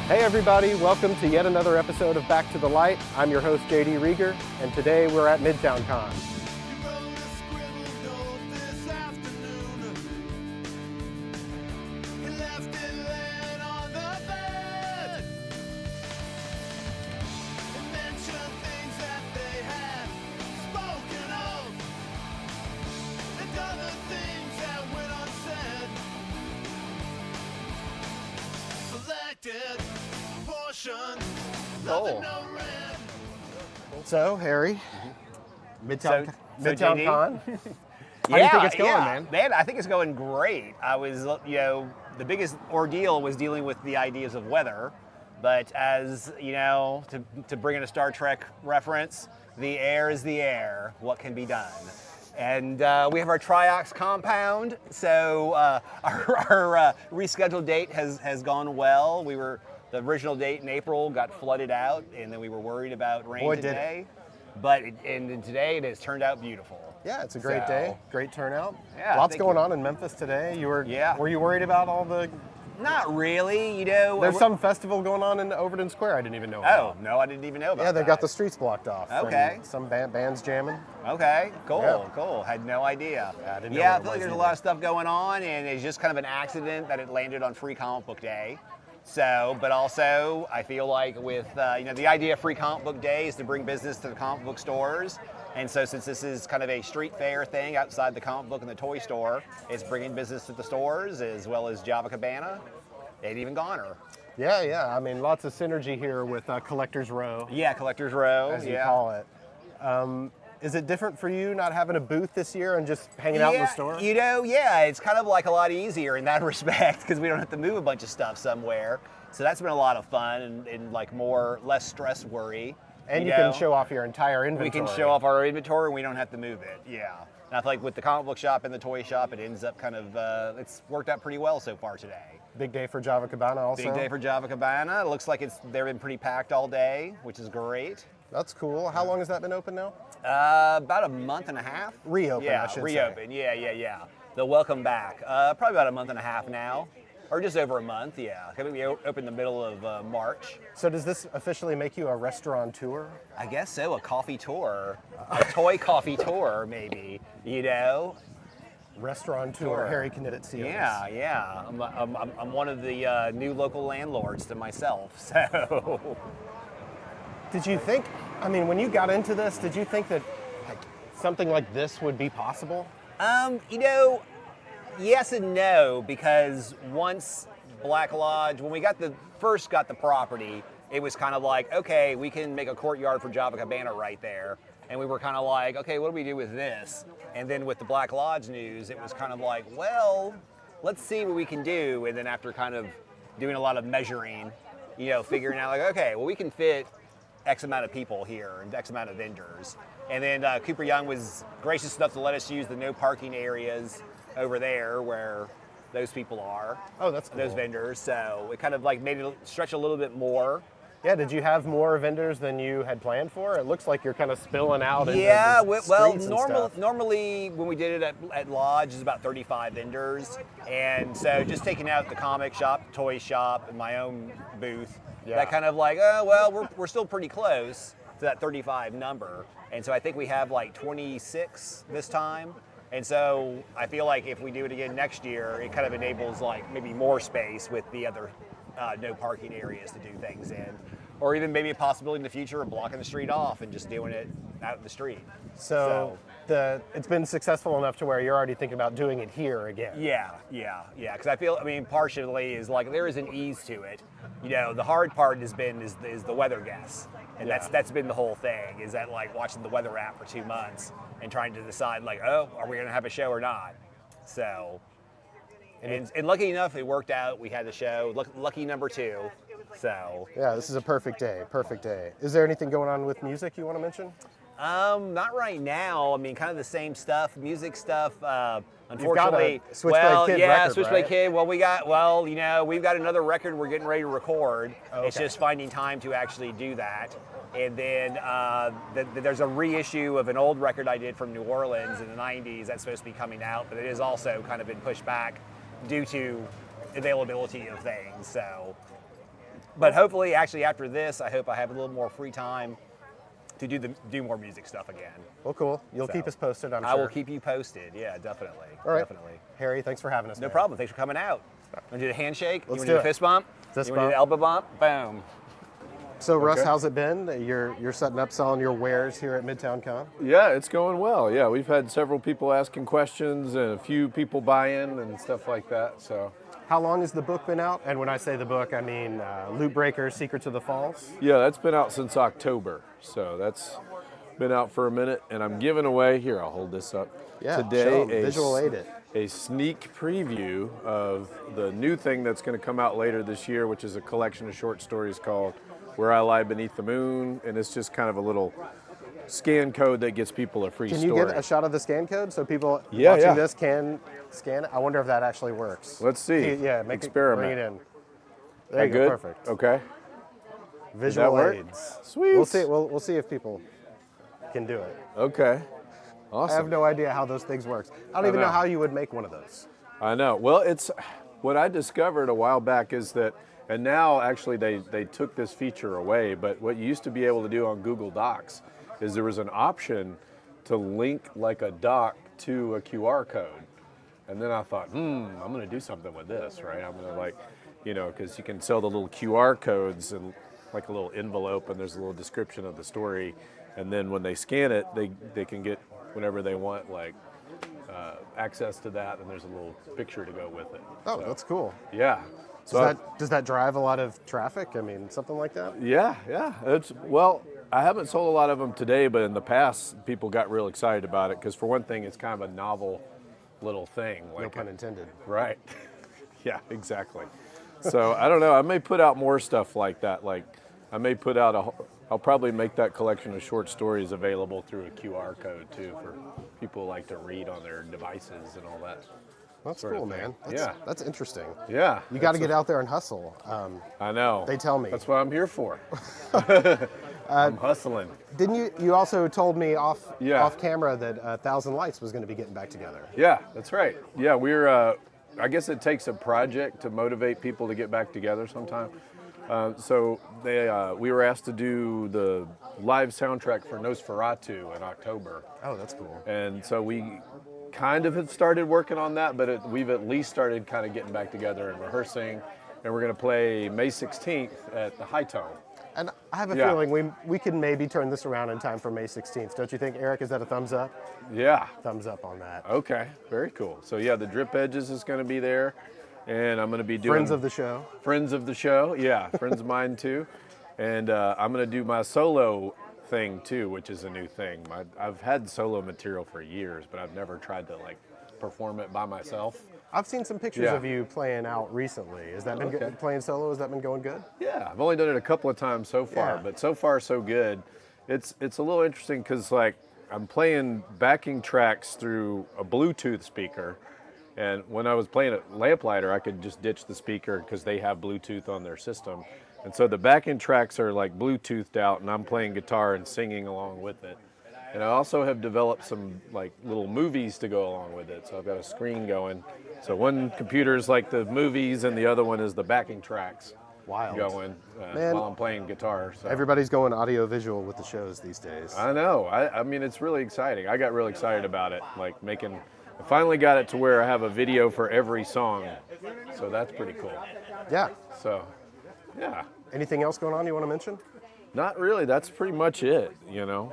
Hey everybody, welcome to yet another episode of Back to the Light. I'm your host JD Reager, and today we're at Midtown Con. Cool. So, Harry, Midtown Con. How do you think it's going, man? I think it's going great. I was, the biggest ordeal was dealing with the ideas of weather, but as, to bring in a Star Trek reference, the air is the air. What can be done? And we have our Triox compound, so our rescheduled date has gone well. The original date in April got flooded out, and then we were worried about rain today. But today it has turned out beautiful. Yeah, it's a great day, great turnout. Yeah, lots going on in Memphis today. Were you worried about all the? Not really, There's some festival going on in Overton Square I didn't even know about. Oh, no, I didn't even know about that. Yeah, they've got the streets blocked off. Okay. Some bands jamming. Okay, cool, Yeah. Cool. Had no idea. Yeah, I didn't know I what it feel like was there's a either. lot of stuff going on, and it's just kind of an accident that it landed on Free Comic Book Day. So, but also, I feel like with, the idea of Free Comic Book Day is to bring business to the comic book stores. And so since this is kind of a street fair thing outside the comic book and the toy store, it's bringing business to the stores as well as Java Cabana and even Goner. Yeah. I mean, lots of synergy here with Collector's Row. Yeah, Collector's Row. As you call it. Is it different for you not having a booth this year and just hanging out in the store? It's kind of like a lot easier in that respect because we don't have to move a bunch of stuff somewhere. So that's been a lot of fun and like less stress worry. And you can show off your entire inventory. We can show off our inventory and we don't have to move it, yeah. And I feel like with the comic book shop and the toy shop, it ends up kind of, it's worked out pretty well so far today. Big day for Java Cabana also? Big day for Java Cabana. It looks like they've been pretty packed all day, which is great. That's cool. How long has that been open now? About a month and a half. Reopen, I should say. Reopen, yeah. The welcome back. Probably about a month and a half now. Or just over a month, yeah. I think we opened the middle of March. So does this officially make you a restaurateur? I guess so, a coffee tour. A toy coffee tour, maybe, Restaurateur, Harry Koniditsiotis. Yeah. I'm one of the new local landlords to myself, so. Did you think, when you got into this, did you think that something like this would be possible? Yes and no, because once Black Lodge, when we first got the property, it was kind of like, okay, we can make a courtyard for Java Cabana right there. And we were kind of like, okay, what do we do with this? And then with the Black Lodge news, it was kind of like, well, let's see what we can do. And then after kind of doing a lot of measuring, figuring out like, okay, well, we can fit X amount of people here and X amount of vendors. And then Cooper Young was gracious enough to let us use the no parking areas over there where those people are. Oh, that's cool. Those vendors. So it kind of like made it stretch a little bit more. Yeah, did you have more vendors than you had planned for? It looks like you're kind of spilling out into the streets and stuff. Normally when we did it at Lodge, it's about 35 vendors. And so just taking out the comic shop, toy shop, and my own booth, that kind of like, we're still pretty close to that 35 number. And so I think we have like 26 this time. And so I feel like if we do it again next year, it kind of enables like maybe more space with the other no parking areas to do things in. Or even maybe a possibility in the future of blocking the street off and just doing it out in the street. So it's been successful enough to where you're already thinking about doing it here again. Yeah. Because I feel, partially is like there is an ease to it. The hard part is the weather guess. And that's been the whole thing, is that like watching the weather app for 2 months and trying to decide like, are we going to have a show or not? So, and lucky enough, it worked out. We had the show, lucky number 2. So. Yeah, this is a perfect day. Is there anything going on with music you want to mention? Not right now. Kind of the same stuff, music stuff. You've Unfortunately, got a Switchblade Kid record, Switchblade right? Kid. Well, we've got another record we're getting ready to record. Okay. It's just finding time to actually do that. And then there's a reissue of an old record I did from New Orleans in the 90s that's supposed to be coming out, but it is also kind of been pushed back due to availability of things. So But hopefully, actually, after this, I hope I have a little more free time to do more music stuff again. Well, cool. You'll keep us posted, I'm sure. I will keep you posted. Yeah, definitely. All right. Definitely. Harry, thanks for having us. No man. problem. Thanks for coming out. Want to do the handshake? Let's you do want to do it. the fist bump? Fist you want to do the bump. elbow bump? Boom. So, Russ, Okay. how's it been? You're setting up, selling your wares here at Midtown Con? Yeah, it's going well. Yeah, we've had several people asking questions and a few people buy in and stuff like that. So, How long has the book been out? And when I say the book, I mean Loot Breaker, Secrets of the Falls. yeah, that's been out since October. So that's been out for a minute, and I'm giving away here. I'll hold this up Yeah, today. show 'em. Visual aid it. A sneak preview of the new thing that's going to come out later this year, which is a collection of short stories called "Where I Lie Beneath the Moon," and it's just kind of a little scan code that gets people a free Can story. you get a shot of the scan code so people Yeah, watching yeah. this can scan it? I wonder if that actually works. Let's see. Yeah, make Experiment. Bring it in. There you Good? go. Perfect. Okay. Visual work? aids. Sweet. We'll see. We'll see if people can do it. Okay. I Awesome. have no idea how those things work. I don't even know know. how you would make one of those. I know. Well, it's what I discovered a while back is that, and now actually they took this feature away, but what you used to be able to do on Google Docs is there was an option to link like a doc to a QR code. And then I thought, I'm going to do something with this, right? I'm going to because you can sell the little QR codes and like a little envelope and there's a little description of the story. And then when they scan it, they can get whenever they want, like access to that, and there's a little picture to go with it. Oh, So, that's cool. yeah. So Does that drive a lot of traffic? I mean, something like that? yeah. Well, I haven't sold a lot of them today, but in the past, people got real excited about it because for one thing, it's kind of a novel little thing. No Like pun intended. Right. Yeah, exactly. So I don't know. I may put out more stuff like that. Like I may put out I'll probably make that collection of short stories available through a QR code too for people who like to read on their devices and all that. That's sort of cool, thing. man. Yeah. That's interesting. Yeah. You got to that's get out there and hustle. I know. They tell me. That's what I'm here for. I'm hustling. Didn't you also told me off Yeah. camera that 1,000 Lights was going to be getting back together? Yeah, that's right. Yeah, we're. I guess it takes a project to motivate people to get back together sometime. So we were asked to do the live soundtrack for Nosferatu in October, Oh, that's cool. and so we kind of have started working on that. But we've at least started kind of getting back together and rehearsing, and we're going to play May 16th at the High Tone. And I have a Yeah. feeling we can maybe turn this around in time for May 16th. Don't you think, Eric? Is that a thumbs up? Yeah. Thumbs up on that. Okay. Very cool. So yeah, the Drip Edges is going to be there, and I'm going to be doing Friends of the show. Friends of the show, yeah, friends of mine too. And I'm going to do my solo thing too, which is a new thing. I've had solo material for years, but I've never tried to like perform it by myself. I've seen some pictures Yeah. of you playing out recently. Has that been Okay. playing solo? Has that been going good? Yeah, I've only done it a couple of times so far, Yeah. but so far so good. It's a little interesting because like I'm playing backing tracks through a Bluetooth speaker, and when I was playing at Lamplighter, I could just ditch the speaker because they have Bluetooth on their system, and so the backing tracks are like Bluetoothed out, and I'm playing guitar and singing along with it. And I also have developed some like little movies to go along with it. So I've got a screen going. So one computer is like the movies, and the other one is the backing tracks Wild. going Man. while I'm playing guitar. So. Everybody's going audio visual with the shows these days. I know. I mean, it's really exciting. I got real excited about it. Like I finally got it to where I have a video for every song. So that's pretty cool. Yeah. So, yeah. Anything else going on you want to mention? Not really. That's pretty much it, you know.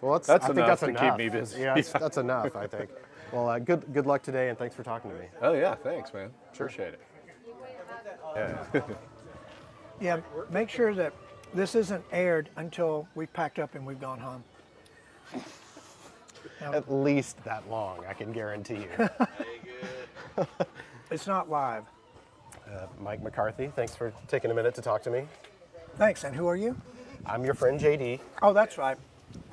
Well, That's I think enough that's to enough. keep me busy. Yeah, that's enough, I think. Well, good luck today, and thanks for talking to me. Oh, yeah. Thanks, man. Appreciate it. Yeah. Yeah, make sure that this isn't aired until we've packed up and we've gone home. At least that long, I can guarantee you. It's not live. Mike McCarthy, thanks for taking a minute to talk to me. Thanks, and who are you? I'm your friend JD. Oh, that's right.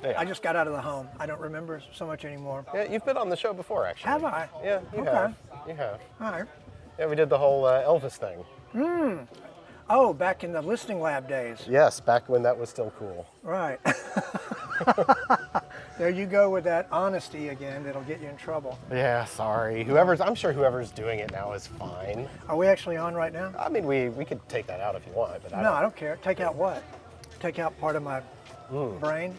Hey. I just got out of the home. I don't remember so much anymore. Yeah, you've been on the show before, actually. Have I? Yeah, you Okay. have. You have. All right. Yeah, we did the whole Elvis thing. Oh, back in the listening lab days. Yes, back when that was still cool. Right. There you go with that honesty again. That'll get you in trouble. Yeah, sorry. I'm sure whoever's doing it now is fine. Are we actually on right now? I mean, we could take that out if you want, but No, I don't care. Take out what? Take out part of my brain?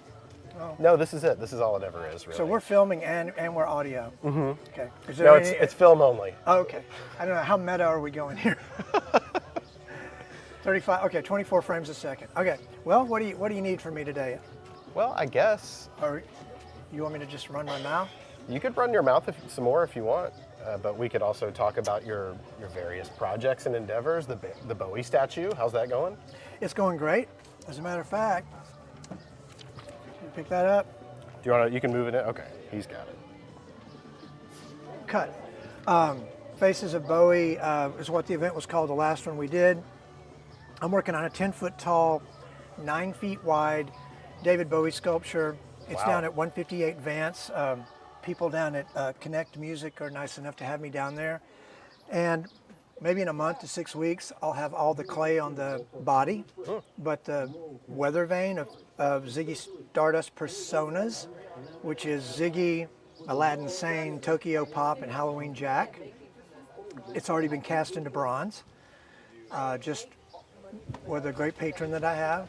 No, this is it. This is all it ever is, really. So we're filming and we're audio. Mm-hmm. Okay. Is there No, any- it's film only. Oh, okay. I don't know. How meta are we going here? 35. Okay, 24 frames a second. Okay. Well, what do you need from me today? Well, I guess Or you want me to just run my mouth? you could run your mouth some more if you want, but we could also talk about your various projects and endeavors. The Bowie statue, how's that going? It's going great. As a matter of fact, you pick that up. Do you want to? You can move it in. Okay, he's got it. Cut. Faces of Bowie is what the event was called, the last one we did. I'm working on a 10-foot tall, 9 feet wide David Bowie sculpture. It's Wow. down at 158 Vance. People down at Connect Music are nice enough to have me down there. And maybe in a month to 6 weeks, I'll have all the clay on the body. But the weather vane of Ziggy Stardust personas, which is Ziggy, Aladdin Sane, Tokyo Pop, and Halloween Jack, it's already been cast into bronze, just with a great patron that I have.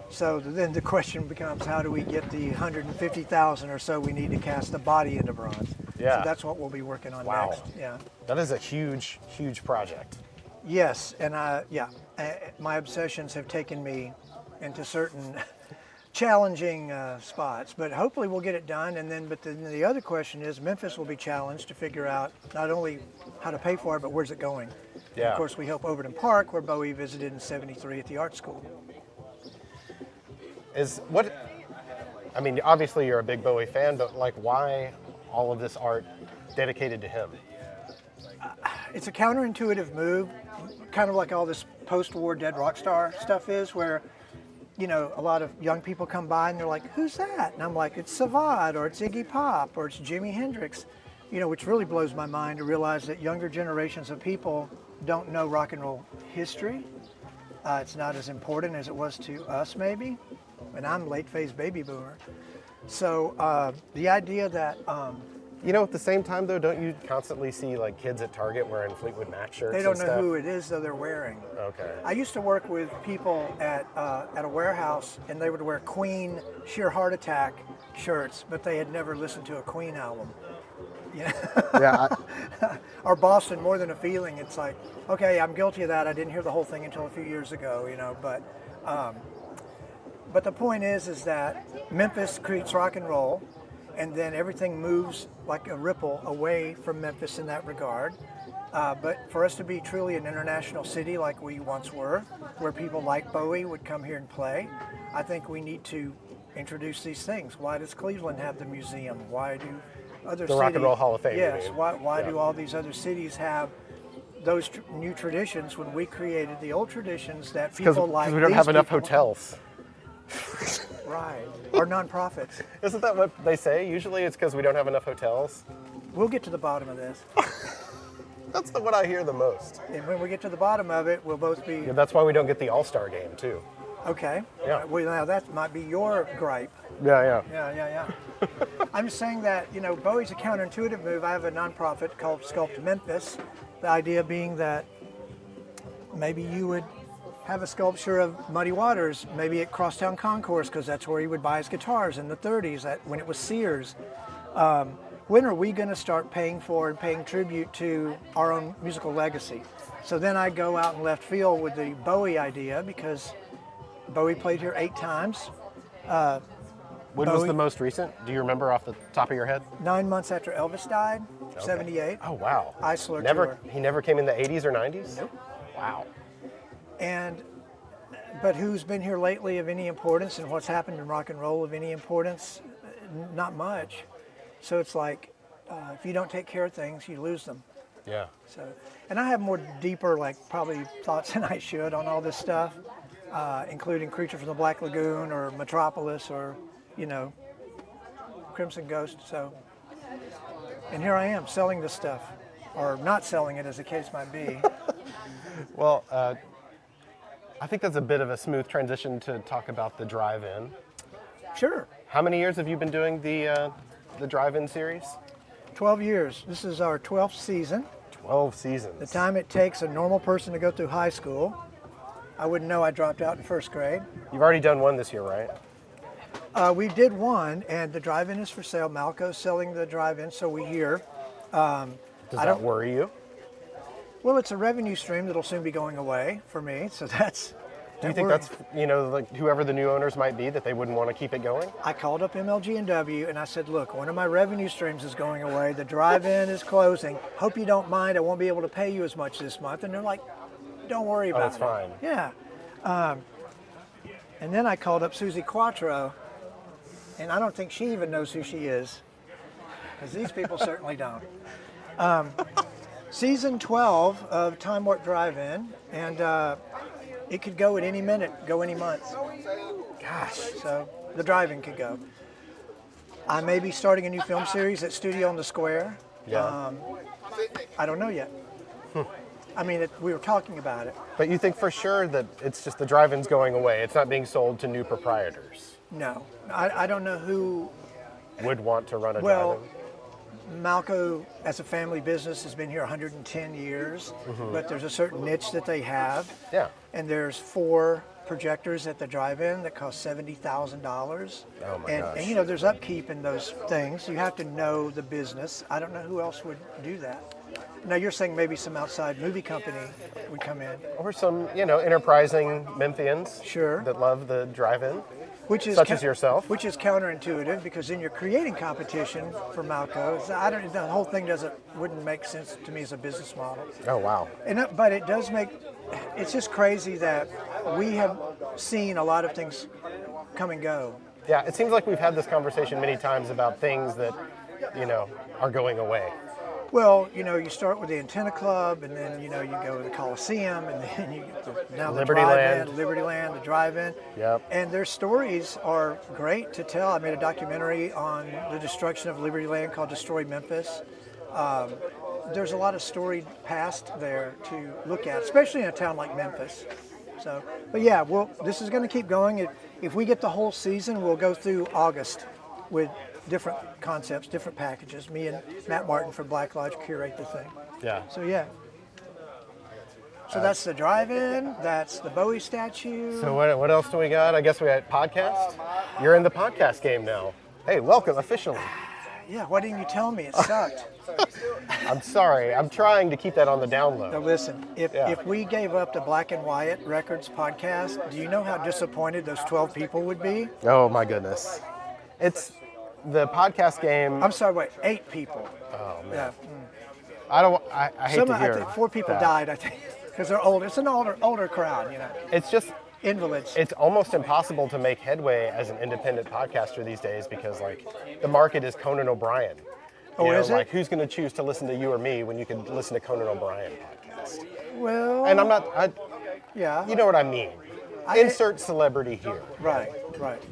So then the question becomes, how do we get the 150,000 or so we need to cast the body into bronze? Yeah. So that's what we'll be working on Wow. next. Yeah. That is a huge, huge project. Yes, and my obsessions have taken me into certain challenging spots, but hopefully we'll get it done. But then the other question is, Memphis will be challenged to figure out not only how to pay for it, but where's it going. Yeah. Of course, we hope Overton Park, where Bowie visited in '73 at the art school. I mean, obviously you're a big Bowie fan, but like, why all of this art dedicated to him? It's a counterintuitive move, kind of like all this post-war dead rock star stuff is, where, you know, a lot of young people come by and they're like, who's that? And I'm like, it's Savant, or it's Iggy Pop, or it's Jimi Hendrix, you know, which really blows my mind to realize that younger generations of people don't know rock and roll history. It's not as important as it was to us, maybe. And I'm late phase baby boomer. So the idea that You know, at the same time though, don't you constantly see like kids at Target wearing Fleetwood Mac shirts? they don't and know stuff? who it is, though they're wearing. Okay. I used to work with people at a warehouse, and they would wear Queen Sheer Heart Attack shirts, but they had never listened to a Queen album. Yeah. Yeah. Or Boston, More Than a Feeling. It's like, okay, I'm guilty of that. I didn't hear the whole thing until a few years ago, you know. But the point is that Memphis creates rock and roll, and then everything moves like a ripple away from Memphis in that regard. But for us to be truly an international city like we once were, where people like Bowie would come here and play, I think we need to introduce these things. Why does Cleveland have the museum? Why do other The cities? Rock and Roll Hall of Fame, you Yes. mean. Why Yeah. do all these other cities have those new traditions when we created the old traditions that Because people like? we don't these have enough people- hotels. Right. Or nonprofits. Isn't that what they say? Usually it's because we don't have enough hotels. We'll get to the bottom of this. That's what I hear the most. And when we get to the bottom of it, we'll both be Yeah, that's why we don't get the All-Star game too. okay. Yeah. Well, now that might be your gripe. Yeah. Yeah. I'm just saying that, you know, Bowie's a counterintuitive move. I have a nonprofit called Sculpt Memphis. The idea being that maybe you would have a sculpture of Muddy Waters, maybe at Crosstown Concourse, because that's where he would buy his guitars in the 30s, when it was Sears. When are we going to start paying for and paying tribute to our own musical legacy? So then I go out in left field with the Bowie idea, because Bowie played here 8 times. When was Bowie- the most recent? Do you remember off the top of your head? 9 months after Elvis died, 78. Oh wow. Isler Never. tour. He never came in the 80s or 90s. Nope. Wow. But who's been here lately of any importance, and what's happened in rock and roll of any importance? Not much. So it's like, if you don't take care of things, you lose them. Yeah. So, and I have more deeper, like probably thoughts than I should on all this stuff, including Creature from the Black Lagoon or Metropolis or, you know, Crimson Ghost. So, and here I am selling this stuff, or not selling it, as the case might be. Well, I think that's a bit of a smooth transition to talk about the drive-in. Sure. How many years have you been doing the drive-in series? 12 years. This is our 12th season. 12 seasons. The time it takes a normal person to go through high school. I wouldn't know, I dropped out in first grade. You've already done one this year, right? We did one, and the drive-in is for sale. Malco's selling the drive-in, so we hear. Does that worry you? Well, it's a revenue stream that'll soon be going away for me, so that's... Do you think that's, like whoever the new owners might be, that they wouldn't want to keep it going? I called up MLG&W and I said, look, one of my revenue streams is going away. The drive-in is closing. Hope you don't mind. I won't be able to pay you as much this month. And they're like, don't worry about it. That's fine. Yeah. And then I called up Susie Quattro, and I don't think she even knows who she is, because these people certainly don't. Season 12 of Time Warp Drive-In, and it could go at any minute, go any month. Gosh, so the drive-in could go. I may be starting a new film series at Studio on the Square. Yeah. I don't know yet. I mean, we were talking about it. But you think for sure that it's just the drive-in's going away? It's not being sold to new proprietors? No. I don't know who... Would want to run a Well, drive-in? Malco, as a family business, has been here 110 years, but there's a certain niche that they have. Yeah. And there's 4 projectors at the drive-in that cost $70,000. Oh my gosh. And there's upkeep in those things. You have to know the business. I don't know who else would do that. Now you're saying maybe some outside movie company would come in. Or some, enterprising Memphians. Sure. That love the drive-in. Which is Such as yourself. Which is counterintuitive, because then you're creating competition for Malco. The whole thing wouldn't make sense to me as a business model. Oh, wow. But it does it's just crazy that we have seen a lot of things come and go. Yeah, it seems like we've had this conversation many times about things that, are going away. Well, you start with the Antenna Club, and then, you go to the Coliseum, and then you get the Libertyland, the drive-in. Yep. And their stories are great to tell. I made a documentary on the destruction of Libertyland called Destroy Memphis. There's a lot of storied past there to look at, especially in a town like Memphis. So, but yeah, this is going to keep going. If we get the whole season, we'll go through August with different concepts, different packages. Me and Matt Martin from Black Lodge curate the thing. Yeah. So yeah. So that's the drive-in, that's the Bowie statue. So what else do we got? I guess we got podcast. You're in the podcast game now. Hey, welcome officially. Yeah, why didn't you tell me? It sucked. I'm sorry. I'm trying to keep that on the down low. Now listen, if we gave up the Black and Wyatt Records Podcast, do you know how disappointed those 12 people would be? Oh my goodness. It's the podcast game. I'm sorry, wait, 8 people. Oh man. Yeah. I hate to hear. I think 4 people that. died, I think, because they're older. It's an older crowd, It's just invalids. It's almost impossible to make headway as an independent podcaster these days because the market is Conan O'Brien. Is it? Who's going to choose to listen to you or me when you can listen to Conan O'Brien podcast? Well. And I'm not. Yeah. You know what I mean. Insert celebrity here. Right.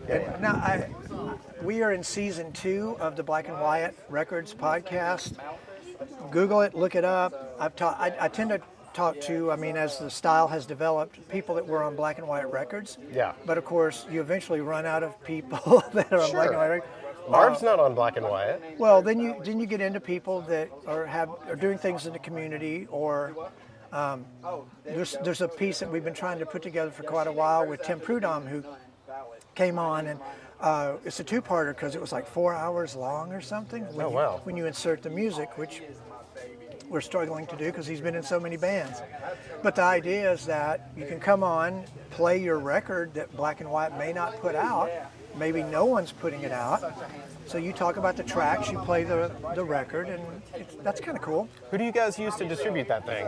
Yeah. Now, we are in season 2 of the Black and Wyatt Records podcast. Google it, look it up. I tend to talk to, as the style has developed, people that were on Black and Wyatt Records. Yeah. But of course, you eventually run out of people that are on Black and Wyatt Records. Marv's not on Black and Wyatt. Well, then you get into people that are doing things in the community, or there's a piece that we've been trying to put together for quite a while with Tim Prudhomme, who came on, and it's a 2-parter because it was like 4 hours long or something. When you insert the music, which we're struggling to do because he's been in so many bands. But the idea is that you can come on, play your record that Black and Wyatt may not put out. Maybe no one's putting it out. So you talk about the tracks, you play the record, and that's kind of cool. Who do you guys use to distribute that thing?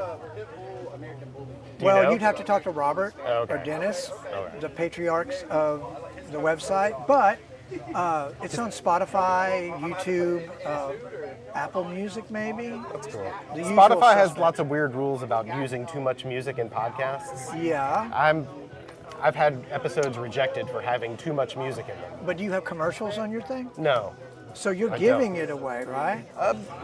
Well, you'd have to talk to Robert or Dennis, the patriarchs of the website. But it's on Spotify, YouTube, Apple Music, maybe. That's cool. The usual Spotify has suspects. lots of weird rules about using too much music in podcasts. Yeah. I've had episodes rejected for having too much music in them. But do you have commercials on your thing? No. So you're giving it away, right?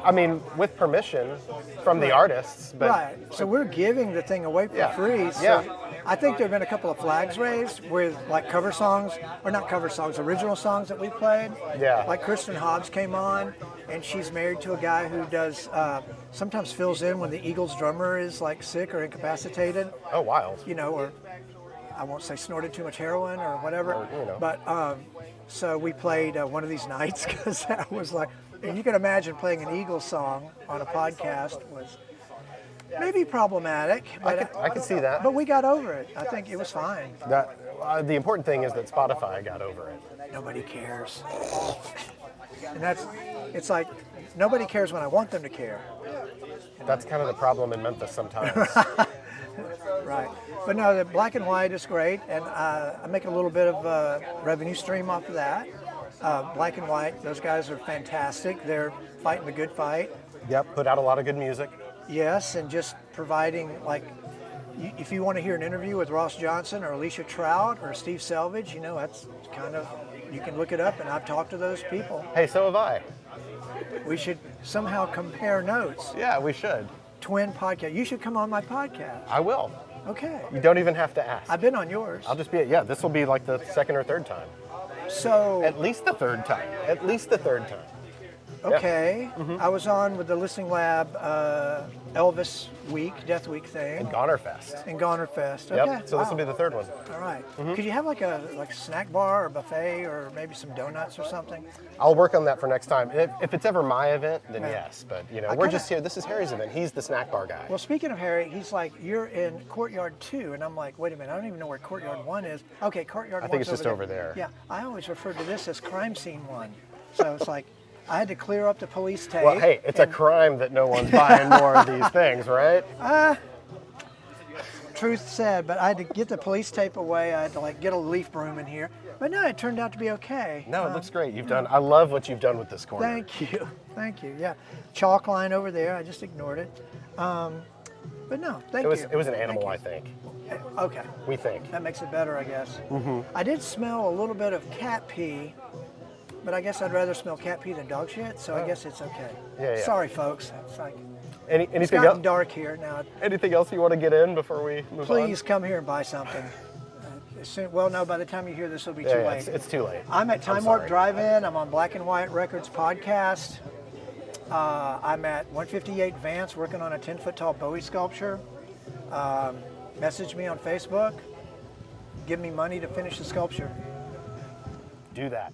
I mean, with permission from the artists, but Right. So we're giving the thing away for free. So Yeah. I think there have been a couple of flags raised with like cover songs, or not cover songs, original songs that we played. Yeah. Like Kristen Hobbs came on, and she's married to a guy who does sometimes fills in when the Eagles drummer is like sick or incapacitated. oh, wild. You know, or I won't say snorted too much heroin or whatever. Or, you know. But so we played one of these nights because that was like, and you can imagine playing an Eagles song on a podcast was maybe problematic. But I could see that. But we got over it. I think it was fine. That the important thing is that Spotify got over it. Nobody cares. And it's like, nobody cares when I want them to care. That's kind of the problem in Memphis sometimes. Right. But no, the Black and White is great, and I make a little bit of a revenue stream off of that. Black and White, those guys are fantastic. They're fighting the good fight. Yep, put out a lot of good music. Yes, and just providing, like, if you want to hear an interview with Ross Johnson or Alicia Trout or Steve Selvage, you know, that's kind of, you can look it up, and I've talked to those people. Hey, so have I. We should somehow compare notes. Yeah, we should. Twin podcast. You should come on my podcast. I will. Okay. You don't even have to ask. I've been on yours. I'll just be, this will be like the second or third time. So, At least the third time. At least the third time. okay. I was on with the Listening Lab Elvis Week, Death Week thing. Goner Fest. And Goner Fest. Yep, Okay. so this will wow. be the third one. All right. Could you have like a snack bar or buffet or maybe some donuts or something? I'll work on that for next time. If it's ever my event, then Yeah. yes. But, we're kinda- just here. This is Harry's event. He's the snack bar guy. Well, speaking of Harry, he's like, you're in Courtyard 2. And I'm like, wait a minute, I don't even know where Courtyard 1 is. Okay, Courtyard 1 I think it's just over there. Yeah, I always referred to this as Crime Scene 1. So it's like, I had to clear up the police tape. Well, hey, it's a crime that no one's buying more of these things, right? Truth said, but I had to get the police tape away. I had to like get a leaf broom in here. But no, it turned out to be okay. No, it looks great. I love what you've done with this corner. Thank you. Thank you. Yeah. Chalk line over there. I just ignored it. But no, thank you. It was an animal, Thank I think. you. Okay. We think. That makes it better, I guess. I did smell a little bit of cat pee, but I guess I'd rather smell cat pee than dog shit, so I guess it's okay. Yeah. Sorry, folks. It's like, it's Anything gotten else? dark here now. Anything else you want to get in before we move on? Please come here and buy something. Well, no, by the time you hear this, it'll be too Yeah, late. it's too late. I'm at Time Warp sorry. Drive-In. I'm on Black and Wyatt Records Podcast. I'm at 158 Vance working on a 10-foot tall Bowie sculpture. Message me on Facebook. Give me money to finish the sculpture. Do that.